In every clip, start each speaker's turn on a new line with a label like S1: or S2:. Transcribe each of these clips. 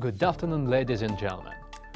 S1: Good afternoon, ladies and gentlemen.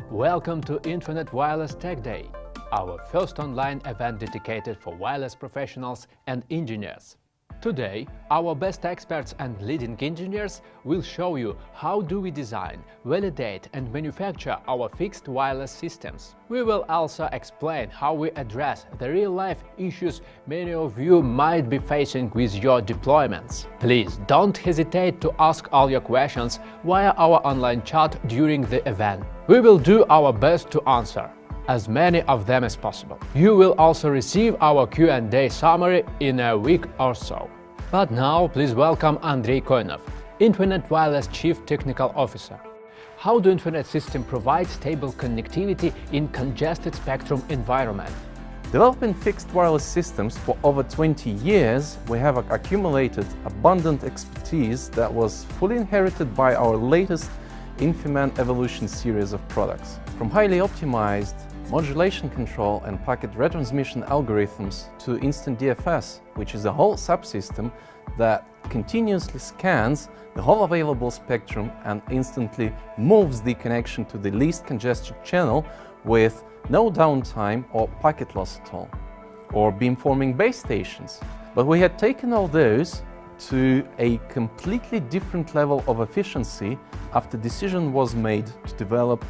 S1: Welcome to InfiNet Wireless Tech Day, our first online event dedicated for wireless professionals and engineers. Today, our best experts and leading engineers will show you how do we design, validate and manufacture our fixed wireless systems. We will also explain how we address the real-life issues many of you might be facing with your deployments. Please don't hesitate to ask all your questions via our online chat during the event. We will do our best to answer as many of them as possible. You will also receive our Q&A summary in a week or so. But now please welcome Andrei Koinov, InfiNet Wireless Chief Technical Officer. How do InfiNet system provide stable connectivity in congested spectrum environment?
S2: Developing fixed wireless systems for over 20 years, we have accumulated abundant expertise that was fully inherited by our latest InfiMan Evolution series of products. From highly optimized modulation control and packet retransmission algorithms to instant DFS, which is a whole subsystem that continuously scans the whole available spectrum and instantly moves the connection to the least congested channel with no downtime or packet loss at all, or beamforming base stations. But we had taken all those to a completely different level of efficiency after decision was made to develop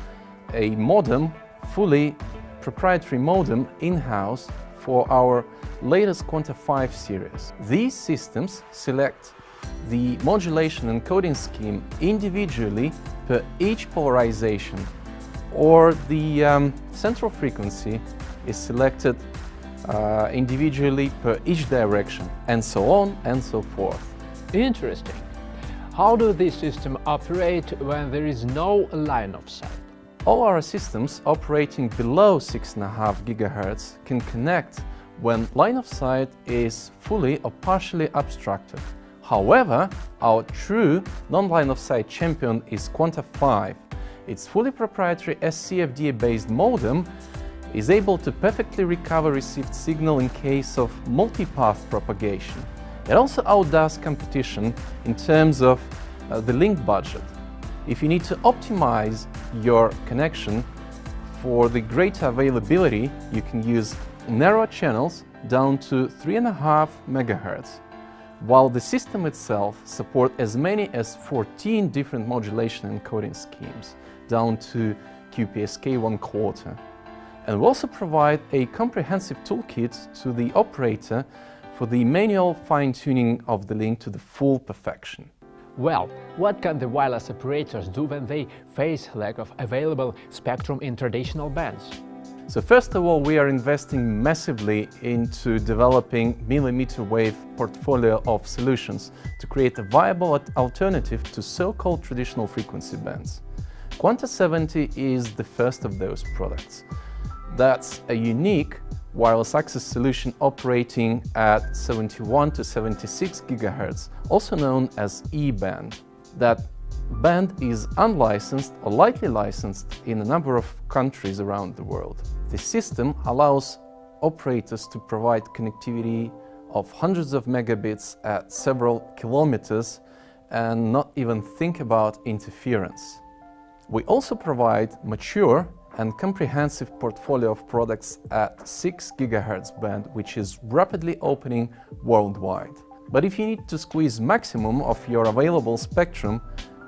S2: a modem, fully proprietary modem in-house for our latest Quanta 5 series. These systems select the modulation and encoding scheme individually per each polarization, or the central frequency is selected individually per each direction, and so on and so forth.
S1: Interesting. How do these systems operate when there is no line of sight?
S2: All our systems operating below 6.5 GHz can connect when line of sight is fully or partially obstructed. However, our true non-line of sight champion is Quanta 5. Its fully proprietary SCFDA-based modem is able to perfectly recover received signal in case of multipath propagation. It also outdoes competition in terms of the link budget. If you need to optimize your connection for the greater availability, you can use narrow channels down to 3.5 MHz, while the system itself supports as many as 14 different modulation and encoding schemes, down to QPSK 1/4. And we also provide a comprehensive toolkit to the operator for the manual fine-tuning of the link to the full perfection.
S1: Well, what can the wireless operators do when they face lack of available spectrum in traditional bands?
S2: So first of all, we are investing massively into developing millimeter wave portfolio of solutions to create a viable alternative to so-called traditional frequency bands. Quanta 70 is the first of those products. That's a unique wireless access solution operating at 71 to 76 GHz, also known as E-band. That band is unlicensed or lightly licensed in a number of countries around the world. The system allows operators to provide connectivity of hundreds of megabits at several kilometers and not even think about interference. We also provide mature and comprehensive portfolio of products at 6 GHz band, which is rapidly opening worldwide. But if you need to squeeze maximum of your available spectrum,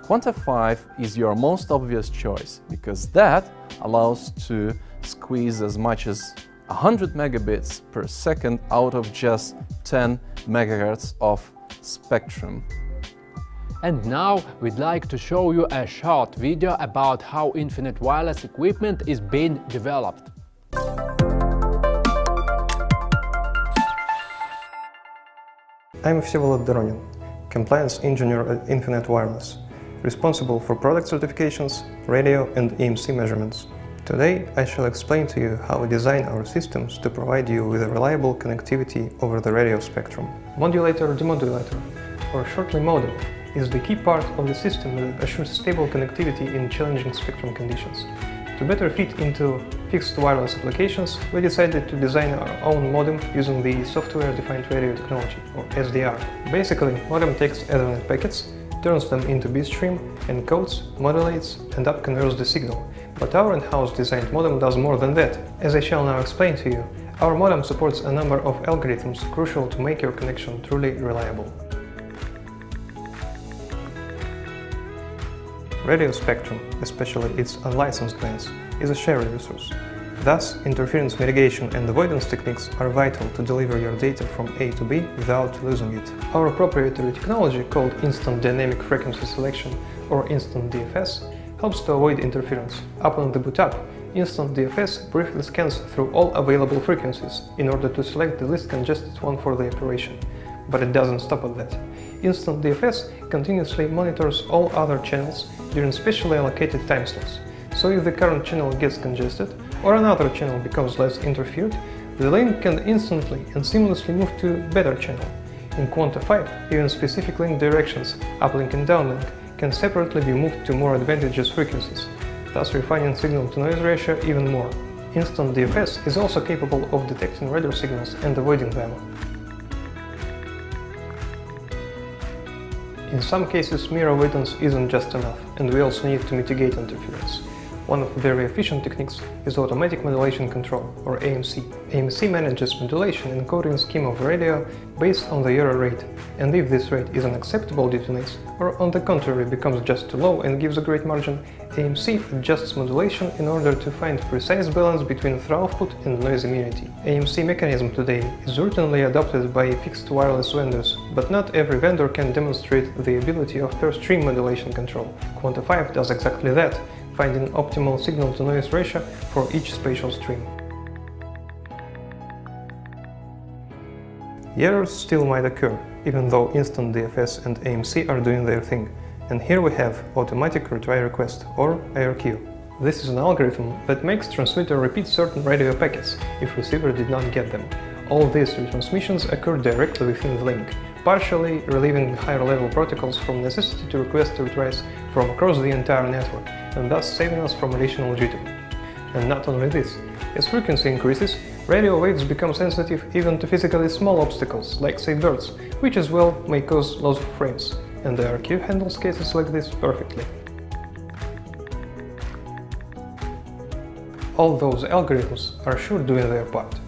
S2: Quanta 5 is your most obvious choice, because that allows to squeeze as much as 100 megabits per second out of just 10 MHz of spectrum.
S1: And now we'd like to show you a short video about how InfiNet wireless equipment is being developed.
S3: I'm Всеволод Doronin, Compliance Engineer at InfiNet Wireless, responsible for product certifications, radio and EMC measurements. Today I shall explain to you how we design our systems to provide you with a reliable connectivity over the radio spectrum. Modulator-demodulator, or shortly modem, is the key part of the system that assures stable connectivity in challenging spectrum conditions. To better fit into fixed wireless applications, we decided to design our own modem using the software-defined radio technology, or SDR. Basically, modem takes Ethernet packets turns them into bitstream, encodes, modulates, and upconverts the signal. But our in-house designed modem does more than that. As I shall now explain to you, our modem supports a number of algorithms crucial to make your connection truly reliable. Radio spectrum, especially its unlicensed bands, is a shared resource. Thus, interference mitigation and avoidance techniques are vital to deliver your data from A to B without losing it. Our proprietary technology, called Instant Dynamic Frequency Selection or Instant DFS, helps to avoid interference. Upon the boot up, Instant DFS briefly scans through all available frequencies in order to select the least congested one for the operation. But it doesn't stop at that. Instant DFS continuously monitors all other channels during specially allocated time slots. So if the current channel gets congested or another channel becomes less interfered, the link can instantly and seamlessly move to a better channel. In Quanta 5, even specific link directions, uplink and downlink, can separately be moved to more advantageous frequencies, thus refining signal-to-noise ratio even more. Instant DFS is also capable of detecting radio signals and avoiding them. In some cases, mere avoidance isn't just enough, and we also need to mitigate interference. One of the very efficient techniques is automatic modulation control, or AMC. AMC manages modulation and coding scheme of radio based on the error rate, and if this rate is unacceptable detonates, or on the contrary becomes just too low and gives a great margin, AMC adjusts modulation in order to find precise balance between throughput and noise immunity. AMC mechanism today is routinely adopted by fixed wireless vendors, but not every vendor can demonstrate the ability of per-stream modulation control. Quanta 5 does exactly that, finding optimal signal-to-noise ratio for each spatial stream. Errors still might occur, even though Instant DFS and AMC are doing their thing. And here we have Automatic Retry Request, or ARQ. This is an algorithm that makes transmitter repeat certain radio packets if receiver did not get them. All these retransmissions occur directly within the link, partially relieving higher-level protocols from necessity to request retries from across the entire network, and thus saving us from additional jitter. And not only this, as frequency increases, radio waves become sensitive even to physically small obstacles, like say birds, which as well may cause loss of frames, and the ARQ handles cases like this perfectly. All those algorithms are sure doing their part.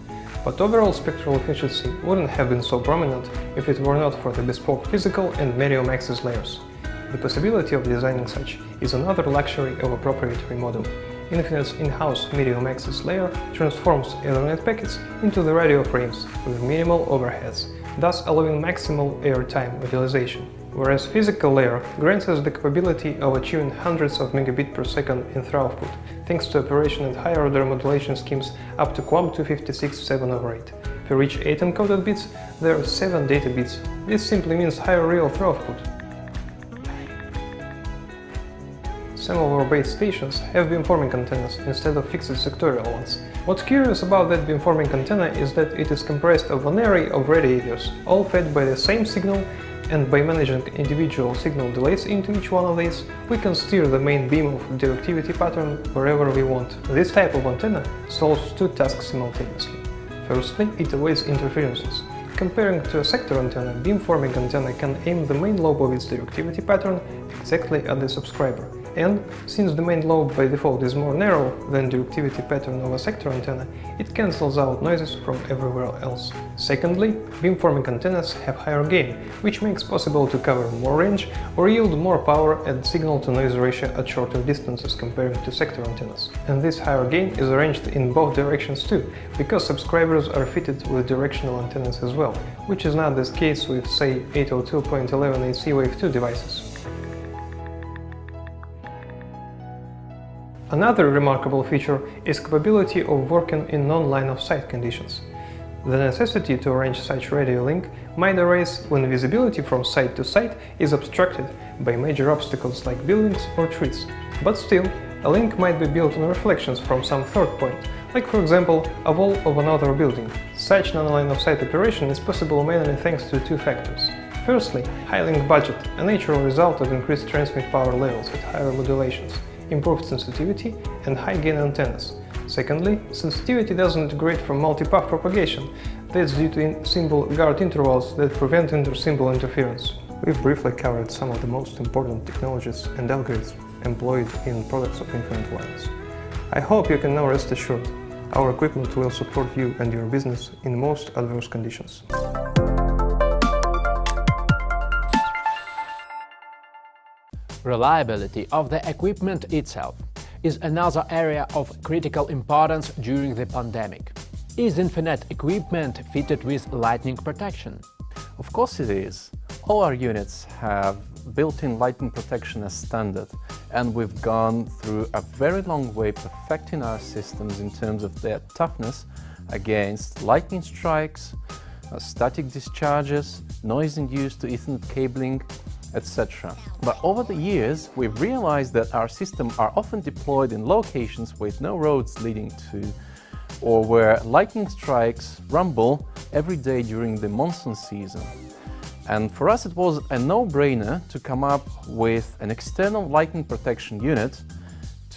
S3: But overall spectral efficiency wouldn't have been so prominent if it were not for the bespoke physical and medium access layers. The possibility of designing such is another luxury of a proprietary modem. InfiNet's in-house medium access layer transforms Ethernet packets into the radio frames with minimal overheads, thus allowing maximal airtime utilization. Whereas physical layer grants us the capability of achieving hundreds of megabit per second in throughput, thanks to operation at higher order modulation schemes up to QAM 256.7/8. Per each 8 encoded bits, there are 7 data bits. This simply means higher real throughput. Some of our base stations have beamforming antennas instead of fixed sectorial ones. What's curious about that beamforming antenna is that it is comprised of an array of radiators, all fed by the same signal, and by managing individual signal delays into each one of these, we can steer the main beam of directivity pattern wherever we want. This type of antenna solves two tasks simultaneously. Firstly, it avoids interferences. Comparing to a sector antenna, beamforming antenna can aim the main lobe of its directivity pattern exactly at the subscriber. And, since the main lobe by default is more narrow than the directivity pattern of a sector antenna, it cancels out noises from everywhere else. Secondly, beamforming antennas have higher gain, which makes possible to cover more range or yield more power at signal-to-noise ratio at shorter distances compared to sector antennas. And this higher gain is arranged in both directions too, because subscribers are fitted with directional antennas as well, which is not the case with, say, 802.11 AC Wave 2 devices. Another remarkable feature is capability of working in non-line-of-sight conditions. The necessity to arrange such radio link might arise when visibility from site to site is obstructed by major obstacles like buildings or trees. But still, a link might be built on reflections from some third point, like for example a wall of another building. Such non-line-of-sight operation is possible mainly thanks to two factors. Firstly, high link budget, a natural result of increased transmit power levels at higher modulations, improved sensitivity and high-gain antennas. Secondly, sensitivity doesn't integrate from multipath propagation. That's due to symbol guard intervals that prevent inter-symbol interference. We've briefly covered some of the most important technologies and algorithms employed in products of InfiNet Wireless. I hope you can now rest assured our equipment will support you and your business in most adverse conditions.
S1: Reliability of the equipment itself is another area of critical importance during the pandemic. Is InfiNet equipment fitted with lightning protection?
S2: Of course it is. All our units have built-in lightning protection as standard, and we've gone through a very long way perfecting our systems in terms of their toughness against lightning strikes, static discharges, noise induced to Ethernet cabling, etc. But over the years, we've realized that our systems are often deployed in locations with no roads leading to, or where lightning strikes rumble every day during the monsoon season. And for us it was a no-brainer to come up with an external lightning protection unit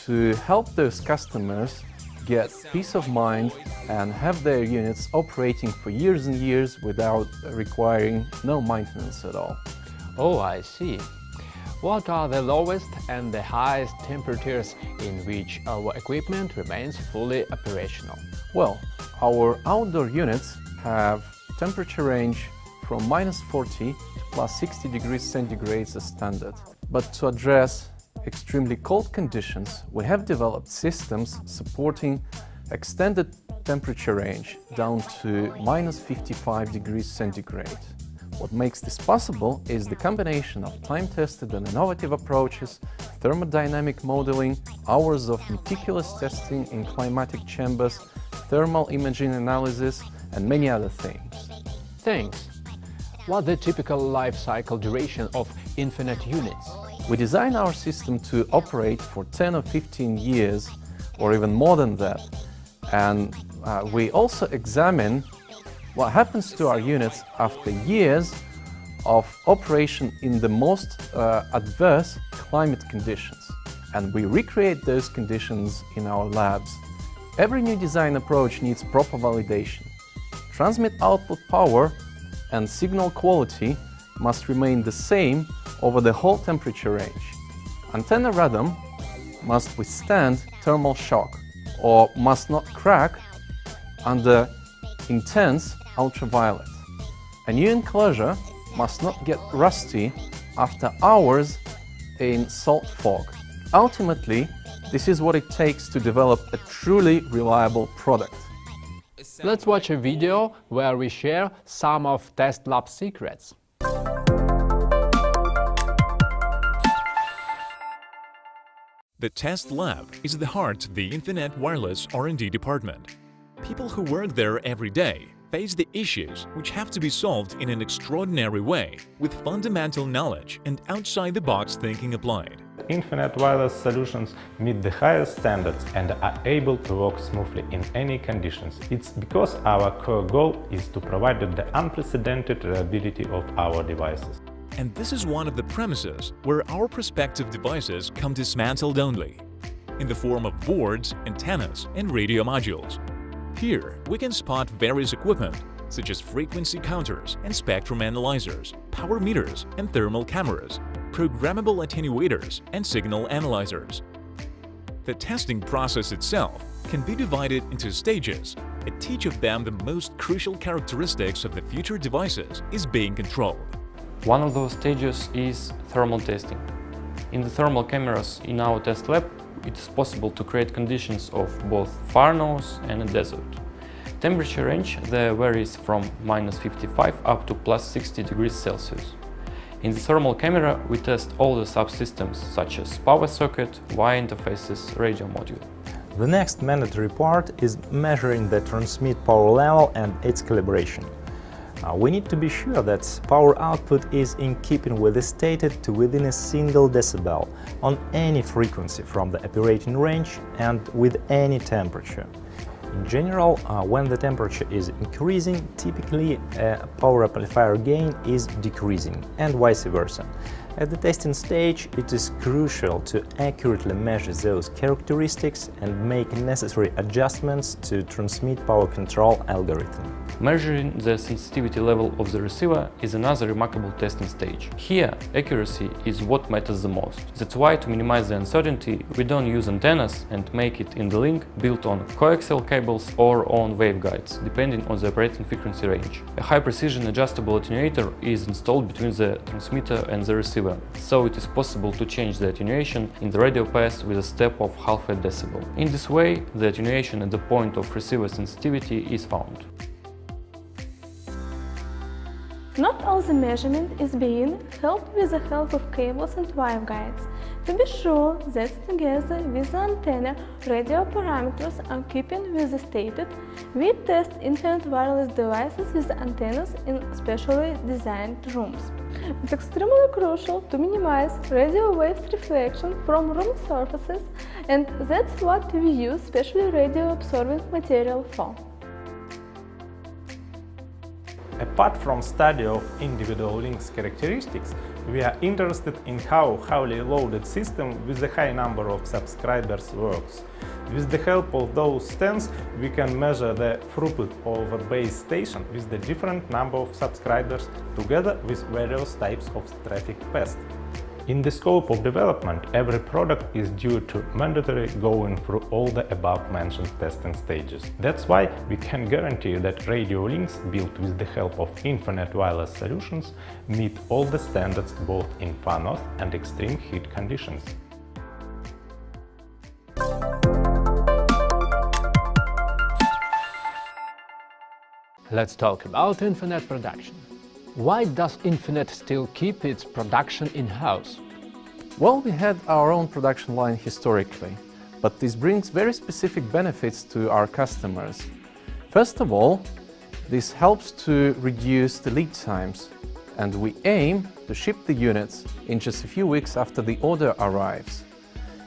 S2: to help those customers get peace of mind and have their units operating for years and years without requiring no maintenance at all.
S1: Oh, I see. What are the lowest and the highest temperatures in which our equipment remains fully operational?
S2: Well, our outdoor units have temperature range from -40 to +60 degrees centigrade as standard. But to address extremely cold conditions, we have developed systems supporting extended temperature range down to -55 degrees centigrade. What makes this possible is the combination of time-tested and innovative approaches, thermodynamic modeling, hours of meticulous testing in climatic chambers, thermal imaging analysis, and many other things.
S1: Thanks. What's the typical life cycle duration of InfiNet units?
S2: We design our system to operate for 10 or 15 years, or even more than that. And we also examine what happens to our units after years of operation in the most adverse climate conditions. And we recreate those conditions in our labs. Every new design approach needs proper validation. Transmit output power and signal quality must remain the same over the whole temperature range. Antenna radome must withstand thermal shock or must not crack under intense ultraviolet. A new enclosure must not get rusty after hours in salt fog. Ultimately, this is what it takes to develop a truly reliable product.
S1: Let's watch a video where we share some of test lab secrets.
S4: The test lab is the heart of the InfiNet Wireless R&D department. People who work there every day face the issues which have to be solved in an extraordinary way, with fundamental knowledge and outside-the-box thinking applied.
S5: InfiNet Wireless solutions meet the highest standards and are able to work smoothly in any conditions. It's because our core goal is to provide the unprecedented reliability of our devices.
S4: And this is one of the premises where our prospective devices come dismantled only, in the form of boards, antennas, and radio modules. Here, we can spot various equipment, such as frequency counters and spectrum analyzers, power meters and thermal cameras, programmable attenuators and signal analyzers. The testing process itself can be divided into stages. At each of them, the most crucial characteristics of the future devices is being controlled.
S6: One of those stages is thermal testing. In the thermal cameras in our test lab, it is possible to create conditions of both far north and a desert. Temperature range there varies from -55 up to +60 degrees Celsius. In the thermal camera, we test all the subsystems such as power socket, wire interfaces, radio module.
S7: The next mandatory part is measuring the transmit power level and its calibration. We need to be sure that power output is in keeping with the stated to within a single decibel on any frequency from the operating range and with any temperature. In general, when the temperature is increasing, typically a power amplifier gain is decreasing, and vice versa. At the testing stage, it is crucial to accurately measure those characteristics and make necessary adjustments to transmit power control algorithm.
S6: Measuring the sensitivity level of the receiver is another remarkable testing stage. Here, accuracy is what matters the most. That's why, to minimize the uncertainty, we don't use antennas and make it in the link built on coaxial cables or on waveguides, depending on the operating frequency range. A high-precision adjustable attenuator is installed between the transmitter and the receiver, so it is possible to change the attenuation in the radio path with a step of half a decibel. In this way, the attenuation at the point of receiver sensitivity is found.
S8: Not all the measurement is being held with the help of cables and waveguides. To be sure that together with the antenna, radio parameters are keeping with the stated, we test InfiNet wireless devices with the antennas in specially designed rooms. It's extremely crucial to minimize radio waves reflection from room surfaces, and that's what we use specially radio-absorbing material for.
S5: Apart from study of individual links characteristics, we are interested in how highly loaded system with a high number of subscribers works. With the help of those stands, we can measure the throughput of a base station with the different number of subscribers together with various types of traffic paths. In the scope of development, every product is due to mandatory going through all the above-mentioned testing stages. That's why we can guarantee that radio links built with the help of InfiNet wireless solutions meet all the standards both in far north and extreme heat conditions.
S1: Let's talk about InfiNet production. Why does InfiNet still keep its production in-house?
S2: Well, we had our own production line historically, but this brings very specific benefits to our customers. First of all, this helps to reduce the lead times, and we aim to ship the units in just a few weeks after the order arrives.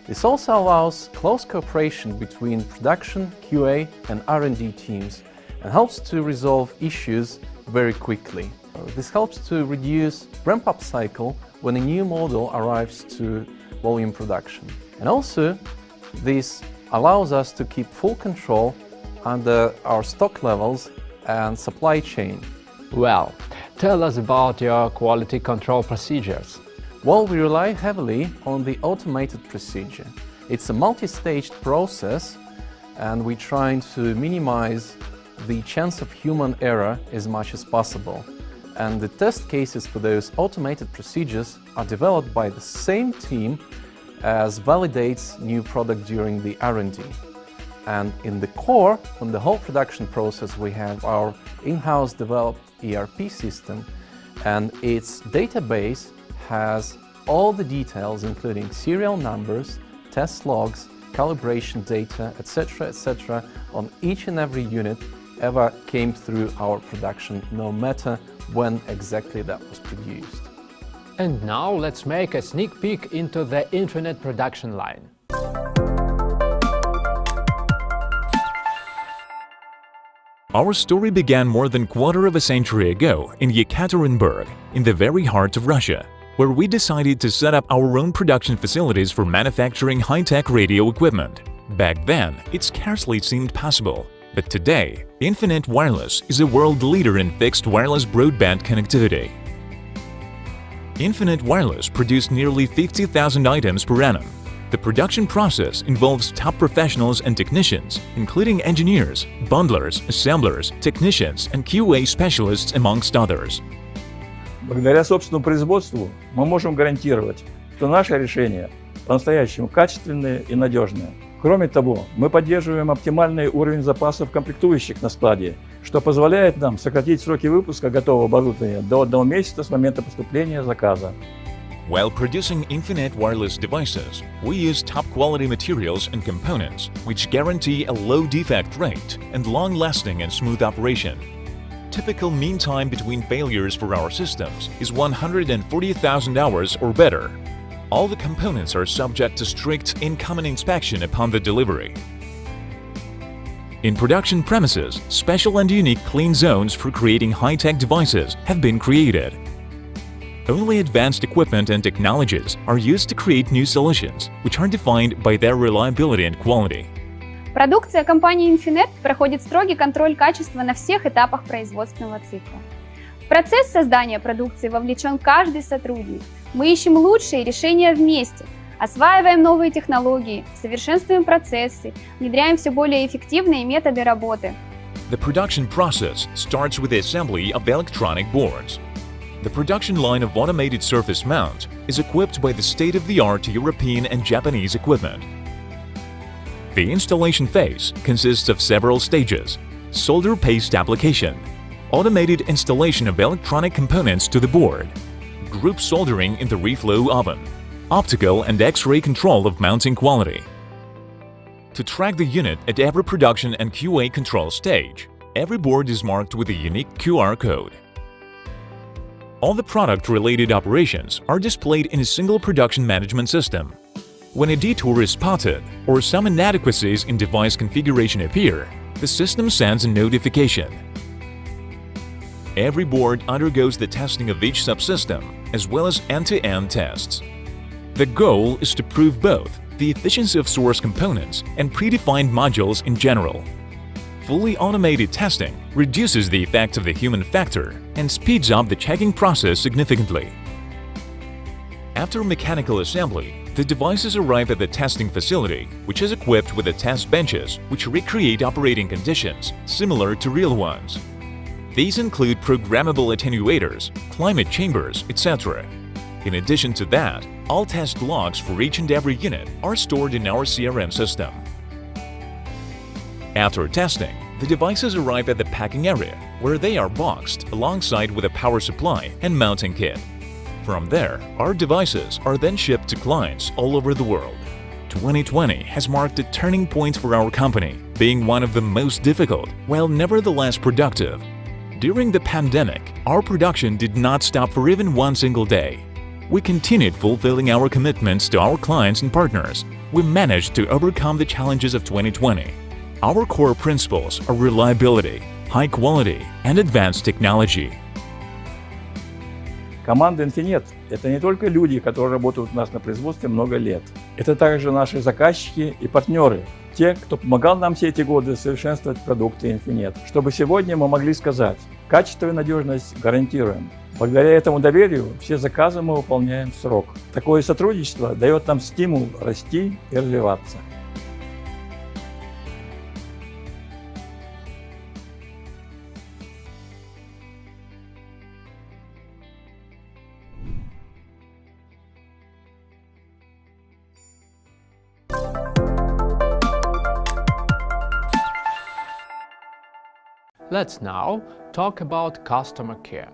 S2: This also allows close cooperation between production, QA and R&D teams and helps to resolve issues very quickly. This helps to reduce ramp-up cycle when a new model arrives to volume production. And also, this allows us to keep full control under our stock levels and supply chain.
S1: Well, tell us about your quality control procedures.
S2: Well, we rely heavily on the automated procedure. It's a multi-staged process, and we're trying to minimize the chance of human error as much as possible. And the test cases for those automated procedures are developed by the same team as validates new product during the R&D. And in the core, on the whole production process, we have our in-house developed ERP system, and its database has all the details, including serial numbers, test logs, calibration data, etc., on each and every unit ever came through our production, no matter when exactly that was produced.
S1: And now let's make a sneak peek into the InfiNet production line.
S4: Our story began more than quarter of a century ago in Yekaterinburg, in the very heart of Russia, where we decided to set up our own production facilities for manufacturing high-tech radio equipment. Back then, it scarcely seemed possible. But today, InfiNet Wireless is a world leader in fixed wireless broadband connectivity. InfiNet Wireless produced nearly 50,000 items per annum. The production process involves top professionals and technicians, including engineers, bundlers, assemblers, technicians, and QA specialists, amongst others.
S9: Благодаря собственному производству мы можем гарантировать, что наши решения по-настоящему качественные и надежные. Кроме того, мы поддерживаем оптимальный уровень запасов комплектующих на складе, что позволяет нам сократить сроки выпуска готового оборудования до 1 месяца с момента поступления заказа.
S4: While producing InfiNet wireless devices, we use top-quality materials and components, which guarantee a low defect rate and long-lasting and smooth operation. Typical mean time between failures for our systems is 140,000 hours or better. All the components are subject to strict incoming inspection upon the delivery. In production premises, special and unique clean zones for creating high-tech devices have been created. Only advanced equipment and technologies are used to create new solutions, which are defined by their reliability and quality.
S10: Продукция компании InfiNet проходит строгий контроль качества на всех этапах производственного цикла. В процесс создания продукции вовлечен каждый сотрудник. Мы ищем лучшие решения вместе, осваиваем новые технологии, совершенствуем процессы, внедряем все более эффективные методы работы.
S4: The production process starts with the assembly of electronic boards. The production line of automated surface mount is equipped by the state-of-the-art European and Japanese equipment. The installation phase consists of several stages: solder paste application, automated installation of electronic components to the board, group soldering in the reflow oven, optical and X-ray control of mounting quality. To track the unit at every production and QA control stage, every board is marked with a unique QR code. All the product-related operations are displayed in a single production management system. When a detour is spotted or some inadequacies in device configuration appear, the system sends a notification. Every board undergoes the testing of each subsystem, as well as end-to-end tests. The goal is to prove both the efficiency of source components and predefined modules in general. Fully automated testing reduces the effect of the human factor and speeds up the checking process significantly. After mechanical assembly, the devices arrive at the testing facility, which is equipped with the test benches which recreate operating conditions similar to real ones. These include programmable attenuators, climate chambers, etc. In addition to that, all test logs for each and every unit are stored in our CRM system. After testing, the devices arrive at the packing area, where they are boxed alongside with a power supply and mounting kit. From there, our devices are then shipped to clients all over the world. 2020 has marked a turning point for our company, being one of the most difficult, while nevertheless productive. During the pandemic, our production did not stop for even one single day. We continued fulfilling our commitments to our clients and partners. We managed to overcome the challenges of 2020. Our core principles are reliability, high quality, and advanced technology.
S9: Команда InfiNet – это не только люди, которые работают у нас на производстве много лет. Это также наши заказчики и партнеры, те, кто помогал нам все эти годы совершенствовать продукты InfiNet, чтобы сегодня мы могли сказать: качество и надежность гарантируем. Благодаря этому доверию все заказы мы выполняем в срок. Такое сотрудничество дает нам стимул расти и развиваться.
S1: Let's now talk about customer care.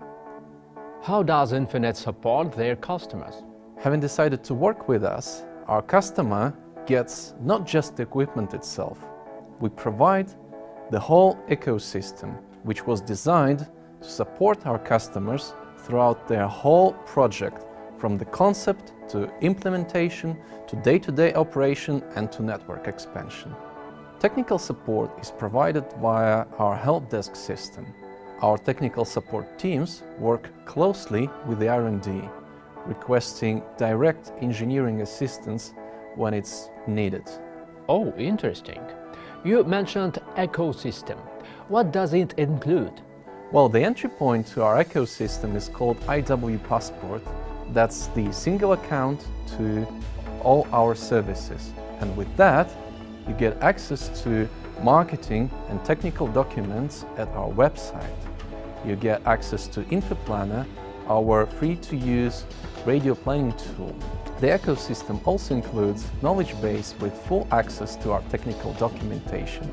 S1: How does InfiNet support their customers?
S2: Having decided to work with us, our customer gets not just the equipment itself. We provide the whole ecosystem, which was designed to support our customers throughout their whole project, from the concept to implementation to day-to-day operation and to network expansion. Technical support is provided via our help desk system. Our technical support teams work closely with the R&D, requesting direct engineering assistance when it's needed.
S1: Oh, interesting. You mentioned ecosystem. What does it include?
S2: Well, the entry point to our ecosystem is called IW Passport. That's the single account to all our services. And with that, you get access to marketing and technical documents at our website. You get access to InfoPlanner, our free-to-use radio planning tool. The ecosystem also includes knowledge base with full access to our technical documentation.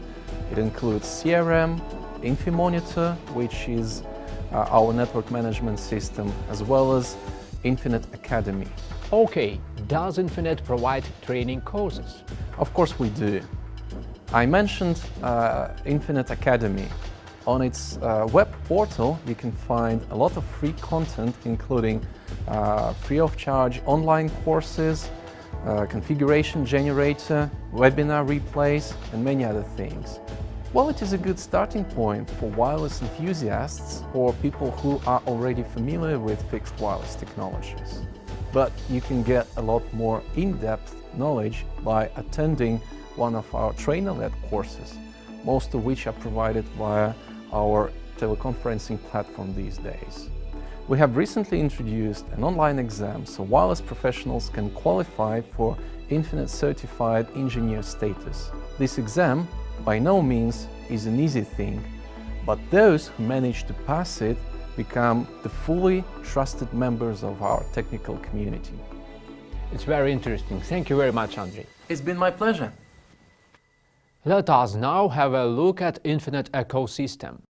S2: It includes CRM, InfiMonitor, which is our network management system, as well as InfiNet Academy.
S1: Okay, does InfiNet provide training courses?
S2: Of course we do. I mentioned InfiNet Academy. On its web portal, you can find a lot of free content, including free of charge online courses, configuration generator, webinar replays, and many other things. Well, it is a good starting point for wireless enthusiasts or people who are already familiar with fixed wireless technologies. But you can get a lot more in-depth knowledge by attending one of our trainer-led courses, most of which are provided via our teleconferencing platform these days. We have recently introduced an online exam so wireless professionals can qualify for InfiNet Certified Engineer status. This exam by no means is an easy thing, but those who manage to pass it become the fully trusted members of our technical community.
S1: It's very interesting. Thank you very much, Andrei.
S2: It's been my pleasure.
S1: Let us now have a look at InfiNet ecosystem.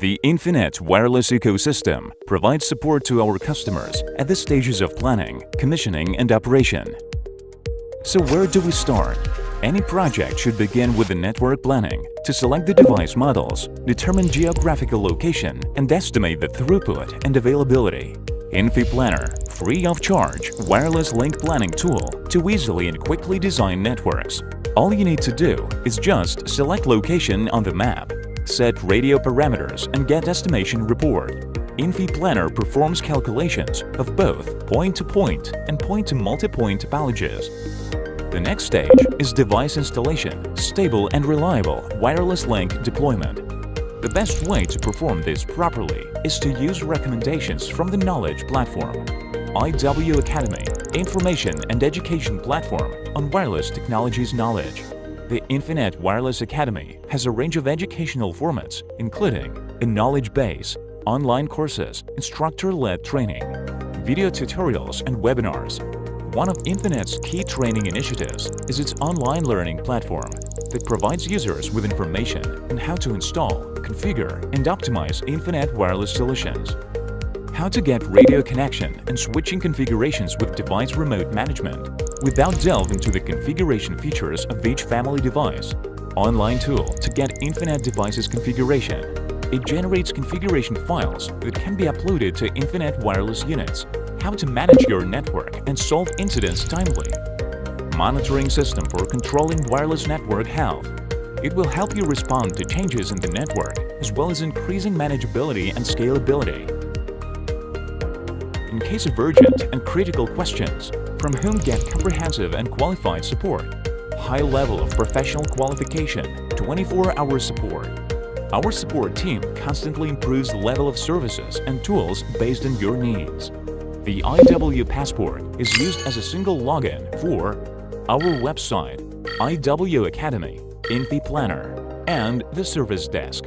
S4: The InfiNet wireless ecosystem provides support to our customers at the stages of planning, commissioning, and operation. So where do we start? Any project should begin with the network planning to select the device models, determine geographical location, and estimate the throughput and availability. InfiPlanner, free of charge, wireless link planning tool to easily and quickly design networks. All you need to do is just select location on the map, set radio parameters, and get estimation report. InfiPlanner performs calculations of both point-to-point and point-to-multipoint topologies. The next stage is device installation, stable and reliable wireless link deployment. The best way to perform this properly is to use recommendations from the knowledge platform. IW Academy, information and education platform on wireless technologies knowledge. The InfiNet Wireless Academy has a range of educational formats, including a knowledge base, online courses, instructor-led training, video tutorials and webinars. One of InfiNet's key training initiatives is its online learning platform that provides users with information on how to install, configure, and optimize InfiNet wireless solutions. How to get radio connection and switching configurations with device remote management without delving into the configuration features of each family device. Online tool to get InfiNet devices configuration. It generates configuration files that can be uploaded to InfiNet wireless units. How to manage your network and solve incidents timely. Monitoring system for controlling wireless network health. It will help you respond to changes in the network as well as increasing manageability and scalability. In case of urgent and critical questions, from whom get comprehensive and qualified support. High level of professional qualification, 24-hour support. Our support team constantly improves the level of services and tools based on your needs. The IW Passport is used as a single login for our website, IW Academy, InfiPlanner, and the service desk.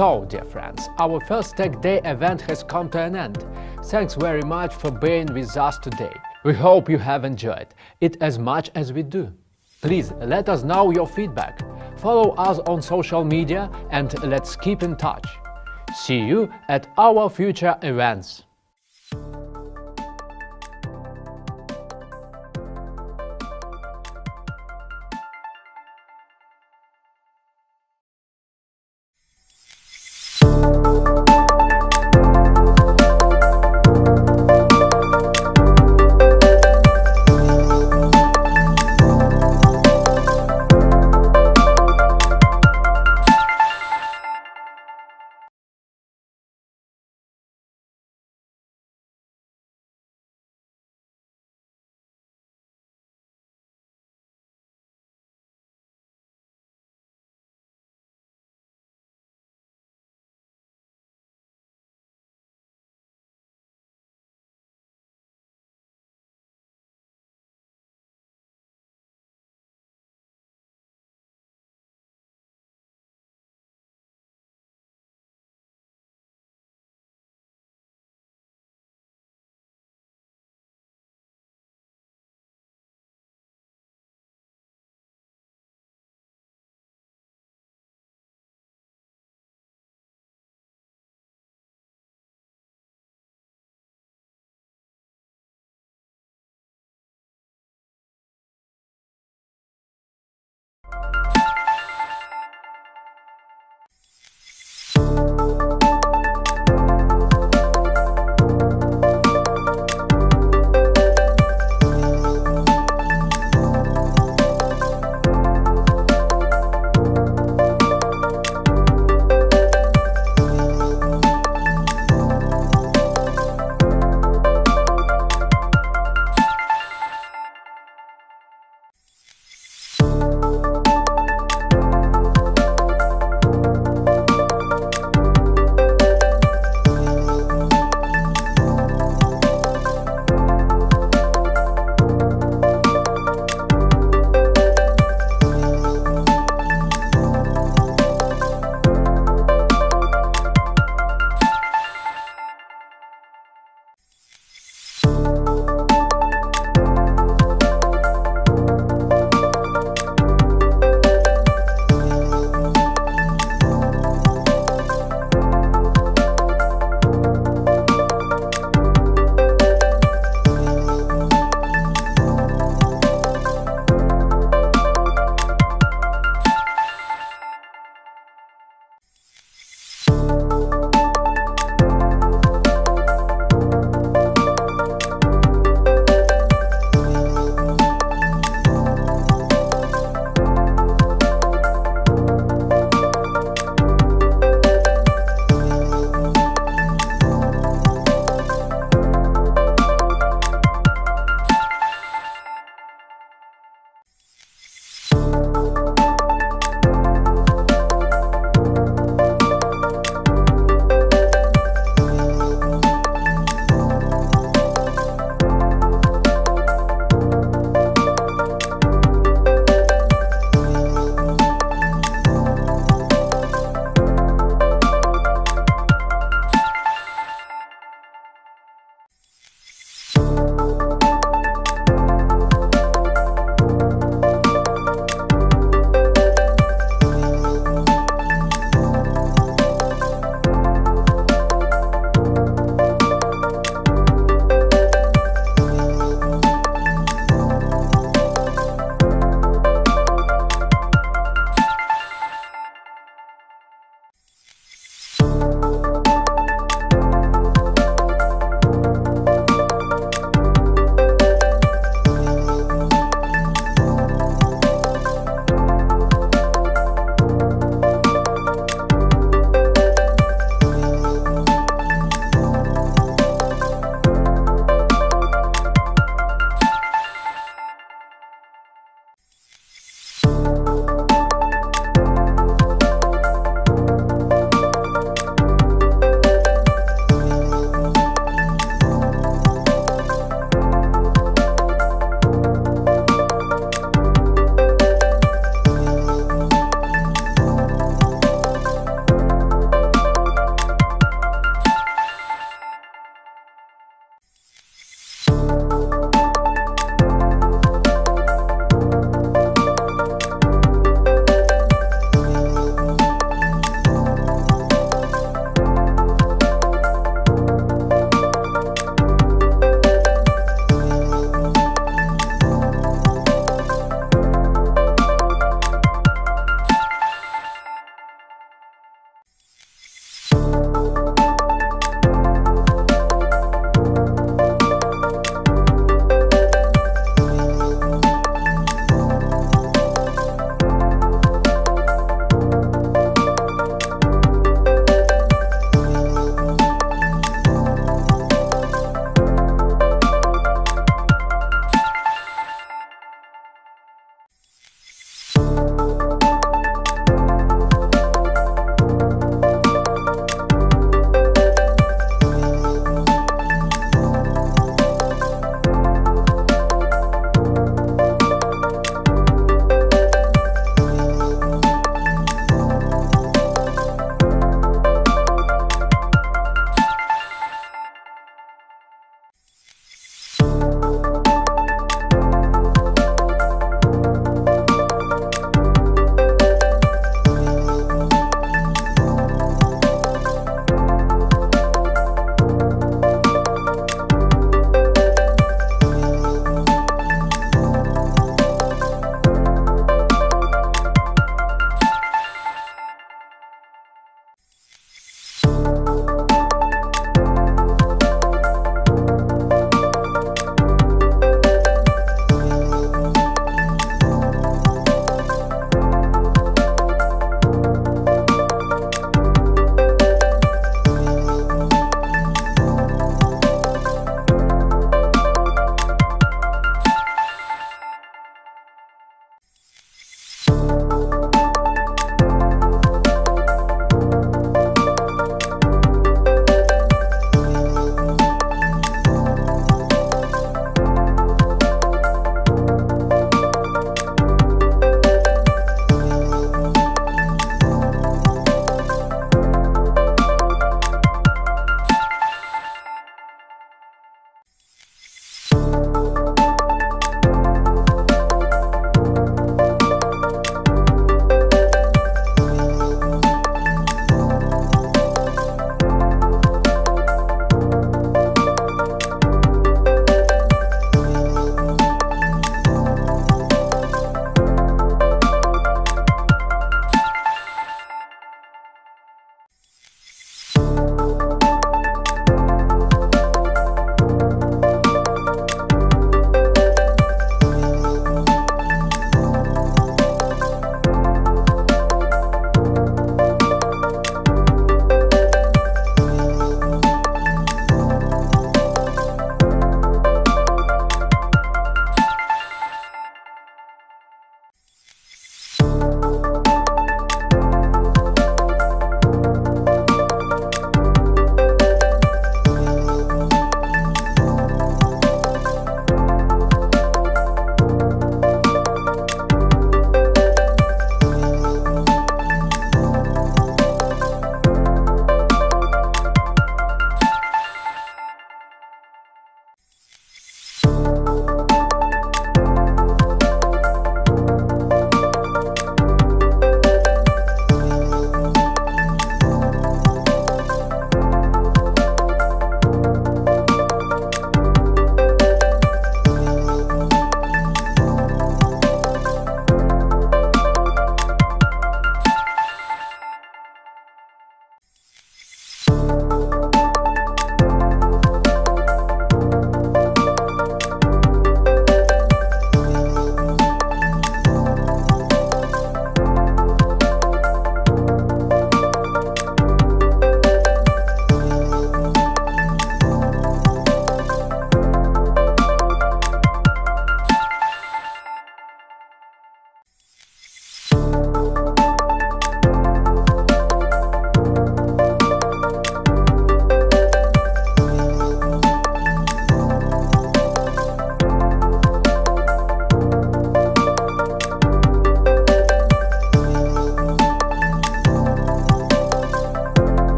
S1: So, dear friends, our first Tech Day event has come to an end. Thanks very much for being with us today. We hope you have enjoyed it as much as we do. Please let us know your feedback. Follow us on social media and let's keep in touch. See you at our future events.